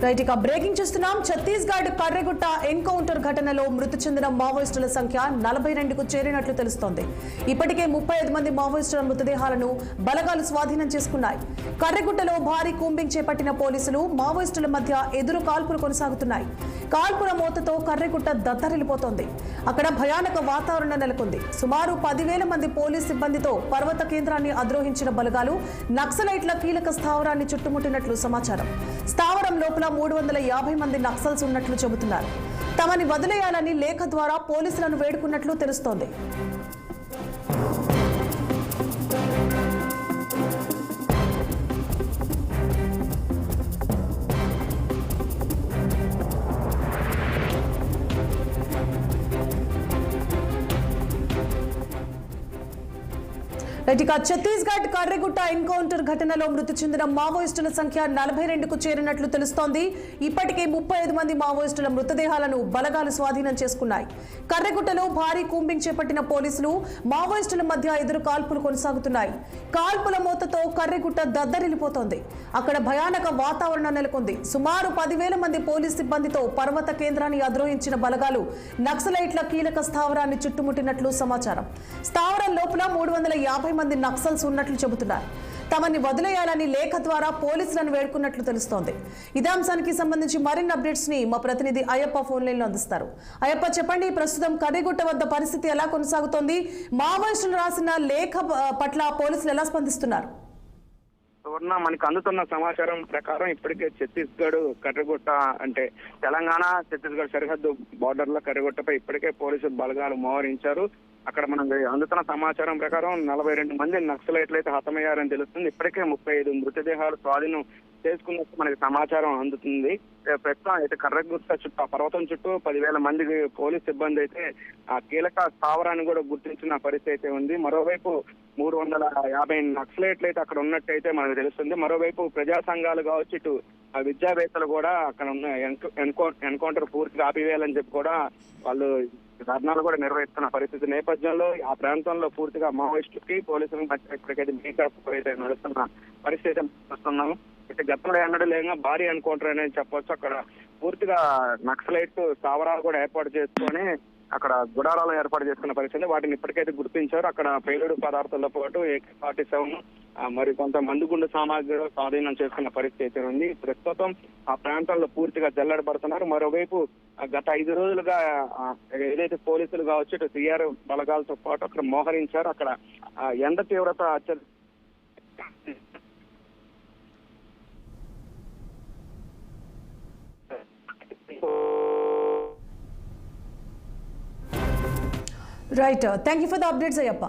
Right ఇక breaking చూస్తున్నాం. Chhattisgarh Karregutta encounter ఘటనలో మృతి చెందిన మావోయిస్టుల సంఖ్య 42కు చేరినట్లు తెలుస్తోంది. ఇప్పటికే 35 మంది మావోయిస్టుల మృతదేహాలను బలగాలు స్వాధీనం చేసుకున్నాయి. కర్రెగుట్టలో భారీ కూంబింగ్ చేపట్టిన పోలీసులు మావోయిస్టుల మధ్య ఎదురు కాల్పులు కొనసాగుతున్నాయి. కాల్పుల మోతతో కర్రెగుట్ట దద్దరిల్లిపోతోంది. అక్కడ భయానక వాతావరణం నెలకొంది. సుమారు 10,000 మంది పోలీస్ సిబ్బందితో పర్వత కేంద్రాన్ని అద్రోహించిన బలగాలు నక్సలైట్ల కీలక స్థావరాన్ని చుట్టుముట్టినట్లు సమాచారం. స్థావరం లోపల 350 మంది నక్సల్స్ ఉన్నట్లు చెబుతున్నారు. తమని వదిలేయాలని లేఖ ద్వారా పోలీసులను వేడుకున్నట్లు తెలుస్తోంది. ఇక ఛత్తీస్గఢ్ కర్రెగుట్ట ఎన్కౌంటర్ ఘటనలో మృతి చెందిన మావోయిస్టుల సంఖ్య 42కు చేరినట్లు తెలుస్తోంది. ఇప్పటికే 35 మంది మావోయిస్టుల మృతదేహాలను బలగాలు స్వాధీనం చేసుకున్నాయి. కర్రెగుట్టలో భారీ కూంబింగ్ చేపట్టిన పోలీసులు మావోయిస్టుల మధ్య ఎదురు కాల్పులు కొనసాగుతున్నాయి. కాల్పుల మోతతో కర్రెగుట్ట దద్దరిల్లిపోతోంది. అక్కడ భయానక వాతావరణం నెలకొంది. సుమారు 10,000 మంది పోలీస్ సిబ్బందితో పర్వత కేంద్రాన్ని అద్రోహించిన బలగాలు నక్సలైట్ల కీలక స్థావరాన్ని చుట్టుముట్టినట్లు సమాచారం. స్థావరం లోపల 350 మంది నక్సల్స్ ఉన్నట్లు చెబుతున్నారు. తమని వదిలేయాలని లేఖ ద్వారా పోలీసులను వేడుకున్నట్లు తెలుస్తోంది. ఇదే అంశానికి సంబంధించి మరిన్ని అప్డేట్స్ ని మా ప్రతినిధి అయ్యప్ప ఫోన్ లైన్ లో అందిస్తారు. అయ్యప్ప, చెప్పండి, ప్రస్తుతం కర్రెగుట్ట వద్ద పరిస్థితి ఎలా కొనసాగుతోంది? మావోయిస్టులు రాసిన లేఖ పట్ల పోలీసులు ఎలా స్పందిస్తున్నారు? మనకు అందుతున్న సమాచారం ప్రకారం ఇప్పటికే ఛత్తీస్గఢ్ కర్రెగుట్ట అంటే తెలంగాణ ఛత్తీస్గఢ్ సరిహద్దు బార్డర్ లో కర్రెగుట్టపై ఇప్పటికే పోలీసు బలగాలు మోహరించారు. అక్కడ మనం అందుతున్న సమాచారం ప్రకారం 42 మంది నక్సలైట్లు అయితే హతమయ్యారని తెలుస్తుంది. ఇప్పటికే 35 మృతదేహాలు స్వాధీనం చేసుకున్నట్టు మనకి సమాచారం అందుతుంది. ప్రస్తుతం అయితే కర్రెగుట్ట చుట్టూ పర్వతం చుట్టూ 10,000 మంది పోలీస్ సిబ్బంది అయితే ఆ కీలక స్థావరాన్ని కూడా గుర్తించిన పరిస్థితి అయితే ఉంది. మరోవైపు 350 నక్సలైట్లు అయితే అక్కడ ఉన్నట్టయితే మనకు తెలుస్తుంది. మరోవైపు ప్రజా సంఘాలు కావచ్చు, ఇటు విద్యావేత్తలు కూడా అక్కడ ఉన్న ఎన్కౌంటర్ పూర్తిగా ఆపివేయాలని చెప్పి కూడా వాళ్ళు ధర్నాలు కూడా నిర్వహిస్తున్న పరిస్థితి నేపథ్యంలో ఆ ప్రాంతంలో పూర్తిగా మావోయిస్టులకి పోలీసులకు మధ్య ఇప్పటికైతే అయితే నడుస్తున్న పరిస్థితి చూస్తున్నాము. అయితే గతంలో ఎన్నడూ లేక భారీ ఎన్కౌంటర్ అనేది చెప్పవచ్చు. అక్కడ పూర్తిగా నక్సలైట్ స్థావరాలు కూడా ఏర్పాటు చేసుకొని అక్కడ గుడారాలు ఏర్పాటు చేసుకున్న పరిస్థితి. వాటిని ఇప్పటికైతే గుర్తించారు. అక్కడ పేలుడు పదార్థాలతో పాటు AK-47 మరి కొంత మందుగుండు సామాగ్రి స్వాధీనం చేసుకున్న పరిస్థితి అయితే ఉంది. ప్రస్తుతం ఆ ప్రాంతాల్లో పూర్తిగా జల్లెడబడుతున్నారు. మరోవైపు గత 5 రోజులుగా ఏదైతే పోలీసులు కావచ్చు, ఇటు CR బలగాలతో పాటు అక్కడ మోహరించారు. అక్కడ ఎండ తీవ్రత right, thank you for the updates Ayyappa.